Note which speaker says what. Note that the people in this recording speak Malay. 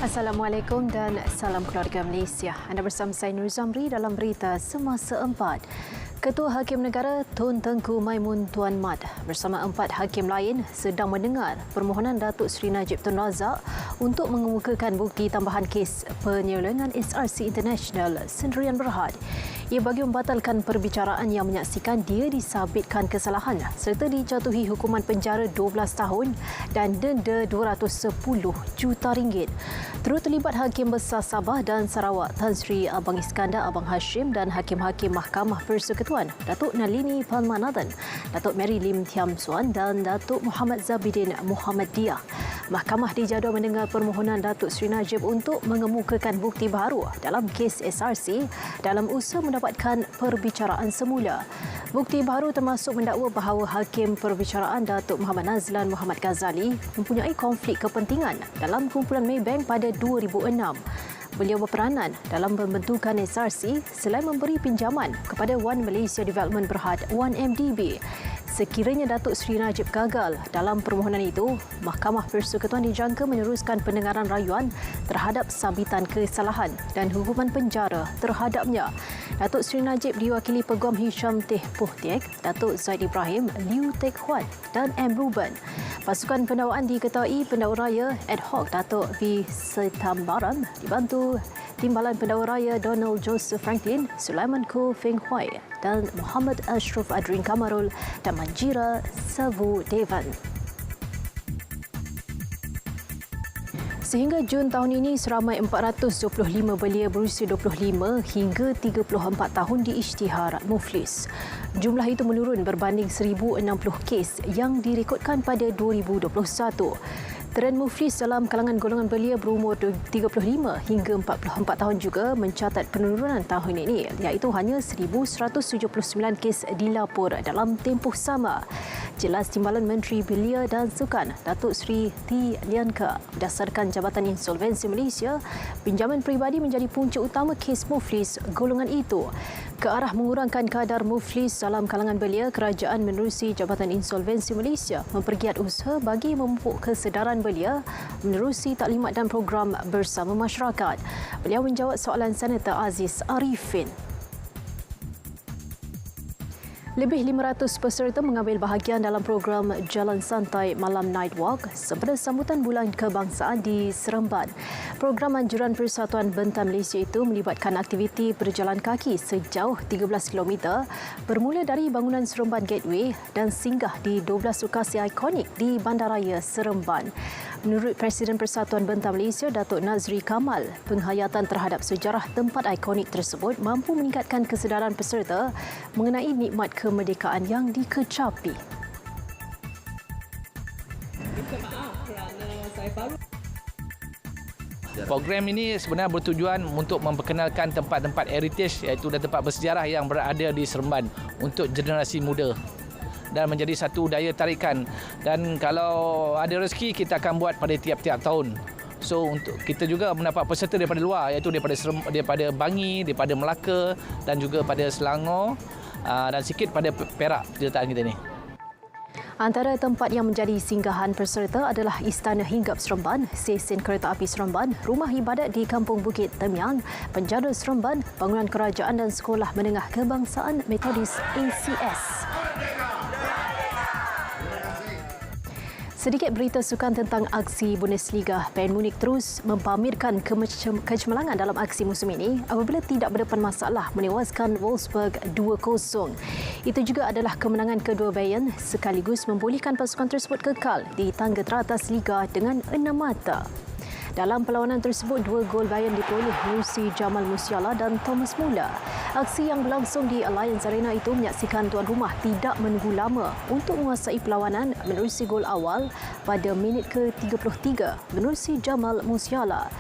Speaker 1: Assalamualaikum dan salam keluarga Malaysia. Anda bersama saya Nur Zamri dalam berita Semasa 4. Ketua Hakim Negara Tun Tengku Maimun Tuan Mat bersama 4 hakim lain sedang mendengar permohonan Datuk Seri Najib Tun Razak untuk mengemukakan bukti tambahan kes penyelewengan SRC International Sendirian Berhad. Ia bagi membatalkan perbicaraan yang menyaksikan dia disabitkan kesalahan serta dijatuhi hukuman penjara 12 tahun dan denda RM210 juta. Turut terlibat Hakim Besar Sabah dan Sarawak Tan Sri Abang Iskandar Abang Hashim dan Hakim-Hakim Mahkamah Persekutuan Datuk Nalini Palmanathan, Datuk Mary Lim Thiam Suan dan Datuk Muhammad Zabidin Muhammad Diah. Mahkamah dijadual mendengar permohonan Datuk Seri Najib untuk mengemukakan bukti baharu dalam kes SRC dalam usaha mendapatkan perbicaraan semula. Bukti baharu termasuk mendakwa bahawa Hakim Perbicaraan Datuk Muhammad Nazlan Muhammad Ghazali mempunyai konflik kepentingan dalam kumpulan Maybank pada 2006. Beliau berperanan dalam pembentukan SRC selain memberi pinjaman kepada One Malaysia Development Berhad 1MDB. Sekiranya Datuk Seri Najib gagal dalam permohonan itu, Mahkamah Persekutuan dijangka meneruskan pendengaran rayuan terhadap sabitan kesalahan dan hukuman penjara terhadapnya. Datuk Seri Najib diwakili Peguam Hisham Teh Poh Tiek, Datuk Zaid Ibrahim, Liu Teck Huat dan M. Ruben. Pasukan pendakwaan diketahui pendakwa raya ad hoc Datuk V. Setambaram dibantu Timbalan Pendakwa Raya Donald Joseph Franklin, Sulaiman Koh Feng Huai dan Muhammad Ashraf Adrin Kamarul dan Manjira Savu Devan. Sehingga Jun tahun ini, seramai 425 belia berusia 25 hingga 34 tahun diisytihar muflis. Jumlah itu menurun berbanding 1,060 kes yang direkodkan pada 2021. Tren muflis dalam kalangan golongan belia berumur 35 hingga 44 tahun juga mencatat penurunan tahun ini, iaitu hanya 1,179 kes dilapor dalam tempoh sama. Jelas Timbalan Menteri Belia dan Sukan Datuk Seri T. Lianka, berdasarkan Jabatan Insolvensi Malaysia, pinjaman peribadi menjadi punca utama kes muflis golongan itu. Ke arah mengurangkan kadar muflis dalam kalangan belia, kerajaan menerusi Jabatan Insolvensi Malaysia mempergiat usaha bagi memupuk kesedaran belia menerusi taklimat dan program bersama masyarakat. Beliau menjawab soalan Senator Aziz Arifin. Lebih 500 peserta mengambil bahagian dalam program Jalan Santai Malam Night Walk sempena sambutan Bulan Kebangsaan di Seremban. Program anjuran Persatuan Bentang Malaysia itu melibatkan aktiviti berjalan kaki sejauh 13 km bermula dari bangunan Seremban Gateway dan singgah di 12 lokasi ikonik di Bandaraya Seremban. Menurut Presiden Persatuan Bentang Malaysia, Datuk Nazri Kamal, penghayatan terhadap sejarah tempat ikonik tersebut mampu meningkatkan kesedaran peserta mengenai nikmat kemerdekaan yang dikecapi.
Speaker 2: Program ini sebenarnya bertujuan untuk memperkenalkan tempat-tempat heritage iaitu dan tempat bersejarah yang berada di Seremban untuk generasi muda dan menjadi satu daya tarikan. Dan kalau ada rezeki, kita akan buat pada tiap-tiap tahun. So untuk kita juga mendapat peserta daripada luar, iaitu daripada Bangi, daripada Melaka dan juga pada Selangor dan sikit pada Perak penyertaan kita ni.
Speaker 1: Antara tempat yang menjadi singgahan peserta adalah Istana Hinggap Seremban, Stesen Kereta Api Seremban, Rumah Ibadat di Kampung Bukit Temyang, Penjara Seremban, Bangunan Kerajaan dan Sekolah Menengah Kebangsaan Metodis ACS. Sedikit berita sukan tentang aksi Bundesliga. Bayern Munich terus mempamerkan kecemerlangan dalam aksi musim ini apabila tidak berdepan masalah menewaskan Wolfsburg 2-0. Itu juga adalah kemenangan kedua Bayern sekaligus membolehkan pasukan tersebut kekal di tangga teratas Liga dengan 6 mata. Dalam perlawanan tersebut, 2 gol Bayern diperoleh Mursi Jamal Musiala dan Thomas Muller. Aksi yang berlangsung di Allianz Arena itu menyaksikan tuan rumah tidak menunggu lama untuk menguasai perlawanan menerusi gol awal pada minit ke-33 menerusi Jamal Musiala.